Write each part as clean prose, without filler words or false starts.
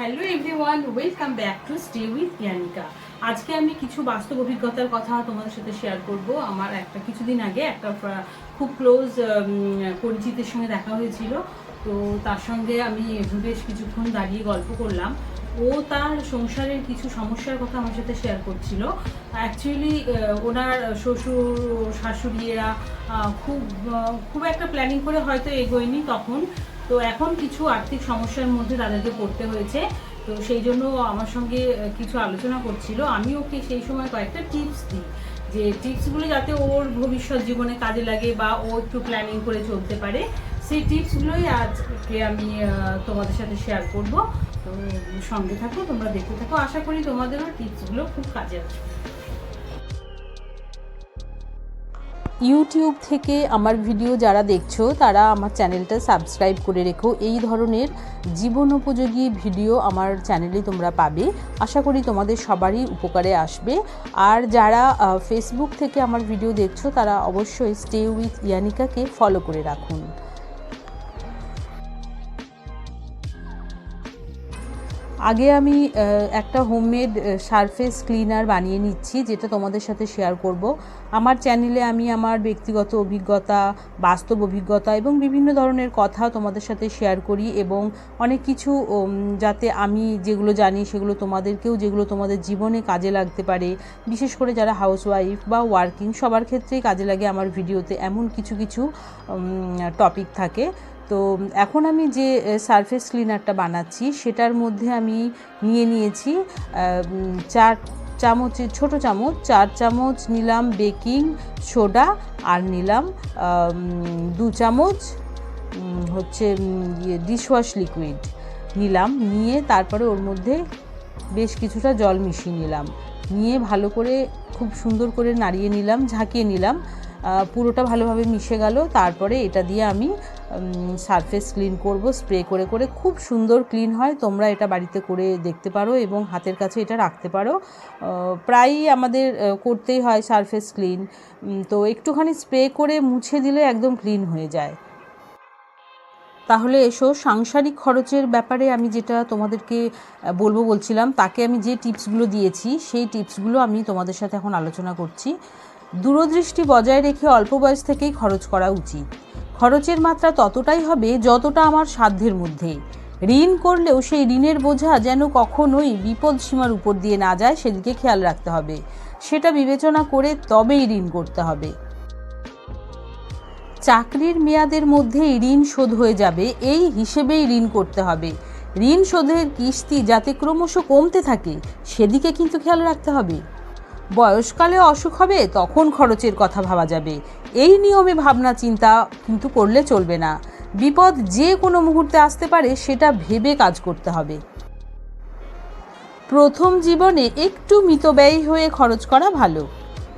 Hello everyone, welcome back to stay with Yanika. আজকে আমি কিছু বাস্তব অভিজ্ঞতার কথা তোমাদের সাথে শেয়ার করব। আমার কিছুদিন আগে একটা খুব ক্লোজ পরিচিতের সঙ্গে দেখা হয়েছিল। তো তার সঙ্গে আমি বেশ কিছুক্ষণ দাঁড়িয়ে গল্প করলাম। ও তার সংসারের কিছু সমস্যার কথা আমার সাথে শেয়ার করছিল। অ্যাকচুয়ালি ওনার শ্বশুর শাশুড়িরা খুব একটা প্ল্যানিং করে হয়তো এগোয়নি তখন। তো এখন কিছু আর্থিক সমস্যার মধ্যে তাদেরকে পড়তে হয়েছে। তো সেই জন্য আমার সঙ্গে কিছু আলোচনা করছিল। আমি ওকে সেই সময় কয়েকটা টিপস দিই, যে টিপসগুলো যাতে ওর ভবিষ্যৎ জীবনে কাজে লাগে বা ও একটু প্ল্যানিং করে চলতে পারে। সেই টিপসগুলোই আজকে আমি তোমাদের সাথে শেয়ার করব। তো সঙ্গে থাকো, তোমরা দেখতে থাকো। আশা করি তোমাদেরও টিপসগুলো খুব কাজে আসবে। ইউটিউব থেকে আমার ভিডিও যারা দেখছো তারা আমার চ্যানেলটা সাবস্ক্রাইব করে রেখো। এই ধরনের জীবন উপযোগী ভিডিও আমার চ্যানেলে তোমরা পাবে। আশা করি তোমাদের সবারই উপকারে আসবে। আর যারা ফেসবুক থেকে আমার ভিডিও দেখছো তারা অবশ্যই স্টে উইথ ইয়ানিকাকে ফলো করে রাখুন। আগে আমি একটা হোমমেড সারফেস ক্লিনার বানিয়ে নিচ্ছি, যেটা তোমাদের সাথে শেয়ার করব। আমার চ্যানেলে আমি আমার ব্যক্তিগত অভিজ্ঞতা, বাস্তব অভিজ্ঞতা এবং বিভিন্ন ধরনের কথা তোমাদের সাথে শেয়ার করি, এবং অনেক কিছু যাতে আমি যেগুলো জানি সেগুলো তোমাদেরকেও, যেগুলো তোমাদের জীবনে কাজে লাগতে পারে, বিশেষ করে যারা হাউসওয়াইফ বা ওয়ার্কিং সবার ক্ষেত্রেই কাজে লাগে আমার ভিডিওতে এমন কিছু টপিক থাকে। তো এখন আমি যে সারফেস ক্লিনারটা বানাচ্ছি সেটার মধ্যে আমি নিয়েছি 4 চামচের ছোটো চামচ, 4 চামচ নিলাম বেকিং সোডা, আর নিলাম 2 চামচ হচ্ছে ডিশওয়াশ লিকুইড নিলাম। নিয়ে তারপরে ওর মধ্যে বেশ কিছুটা জল মিশিয়ে নিলাম। নিয়ে ভালো করে খুব সুন্দর করে নাড়িয়ে নিলাম, ঝাঁকিয়ে নিলাম। পুরোটা ভালোভাবে মিশে গেল। তারপরে এটা দিয়ে আমি সারফেস ক্লিন করব স্প্রে করে করে। খুব সুন্দর ক্লিন হয়, তোমরা এটা বাড়িতে করে দেখতে পারো এবং হাতের কাছে এটা রাখতে পারো। প্রায়ই আমাদের করতেই হয় সারফেস ক্লিন। তো একটুখানি স্প্রে করে মুছে দিলে একদম ক্লিন হয়ে যায়। তাহলে এসো সাংসারিক খরচের ব্যাপারে আমি যেটা তোমাদেরকে বলছিলাম, তাকে আমি যে টিপসগুলো দিয়েছি সেই টিপসগুলো আমি তোমাদের সাথে এখন আলোচনা করছি। দূরদৃষ্টি বজায় রেখে অল্প বয়স থেকেই খরচ করা উচিত। খরচের মাত্রা ততটাই হবে যতটা আমার সাধ্যের মধ্যে। ঋণ করলেও সেই ঋণের বোঝা যেন কখনোই বিপদ সীমার উপর দিয়ে না যায়, সেদিকে খেয়াল রাখতে হবে। সেটা বিবেচনা করে তবেই ঋণ করতে হবে। চাকরির মেয়াদের মধ্যেই ঋণ শোধ হয়ে যাবে এই হিসেবেই ঋণ করতে হবে। ঋণ শোধের কিস্তি যাতে ক্রমশ কমতে থাকে সেদিকে কিন্তু খেয়াল রাখতে হবে। বয়সকালে অসুখ হবে তখন খরচের কথা ভাবা যাবে, এই নিয়মে ভাবনা চিন্তা কিন্তু করলে চলবে না। বিপদ যে কোনো মুহূর্তে আসতে পারে, সেটা ভেবে কাজ করতে হবে। প্রথম জীবনে একটু মিতব্যয়ী হয়ে খরচ করা ভালো।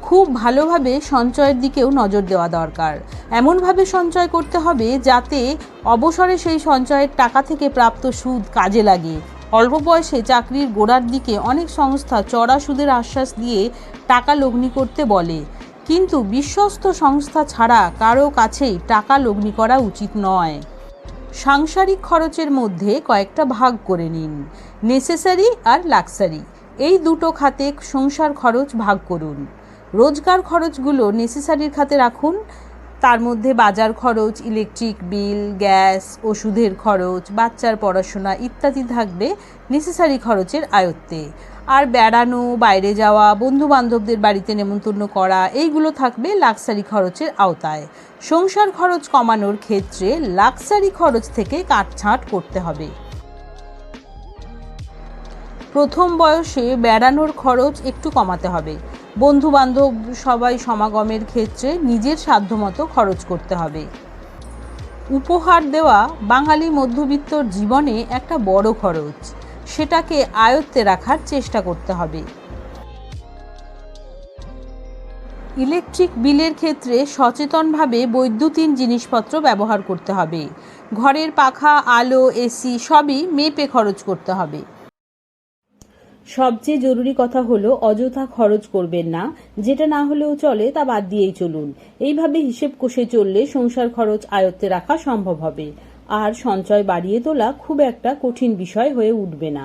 খুব ভালোভাবে সঞ্চয়ের দিকেও নজর দেওয়া দরকার। এমনভাবে সঞ্চয় করতে হবে যাতে অবসরে সেই সঞ্চয়ের টাকা থেকে প্রাপ্ত সুদ কাজে লাগে। অল্প বয়সে চাকরির গোড়ার দিকে অনেক সংস্থা চড়া সুদের আশ্বাস দিয়ে টাকা লগ্নি করতে বলে, কিন্তু বিশ্বস্ত সংস্থা ছাড়া কারো কাছেই টাকা লগ্নি করা উচিত নয়। সাংসারিক খরচের মধ্যে কয়েকটা ভাগ করে নিন। নেসেসারি আর লাক্সারি, এই দুটো খাতে সংসার খরচ ভাগ করুন। রোজগার খরচগুলো নেসেসারির খাতে রাখুন। তার মধ্যে বাজার খরচ, ইলেকট্রিক বিল, গ্যাস, ওষুধের খরচ, বাচ্চার পড়াশোনা ইত্যাদি থাকবে নেসেসারি খরচের আয়ত্তে। আর বেড়ানো, বাইরে যাওয়া, বন্ধু বান্ধবদের বাড়িতে নেমন্তন্ন করা, এইগুলো থাকবে লাক্সারি খরচের আওতায়। সংসার খরচ কমানোর ক্ষেত্রে লাক্সারি খরচ থেকে কাটছাঁট করতে হবে। প্রথম বয়সে বেড়ানোর খরচ একটু কমাতে হবে। বন্ধু বান্ধব সবাই সমাগমের ক্ষেত্রে নিজের সাধ্যমতো খরচ করতে হবে। উপহার দেওয়া বাঙালি মধ্যবিত্তর জীবনে একটা বড় খরচ, সেটাকে আয়ত্তে রাখার চেষ্টা করতে হবে। ইলেকট্রিক বিলের ক্ষেত্রে সচেতনভাবে বৈদ্যুতিন জিনিসপত্র ব্যবহার করতে হবে। ঘরের পাখা, আলো, এসি সবই মেপে খরচ করতে হবে। সবচেয়ে জরুরি কথা হলো অযথা খরচ করবেন না, যেটা না হলেও চলে তা বাদ দিয়েই চলুন। এইভাবে হিসেব কষে চললে সংসার খরচ আয়ত্তে রাখা সম্ভব হবে। আর সঞ্চয় বাড়িয়ে তোলা খুব একটা কঠিন বিষয় হয়ে উঠবে না।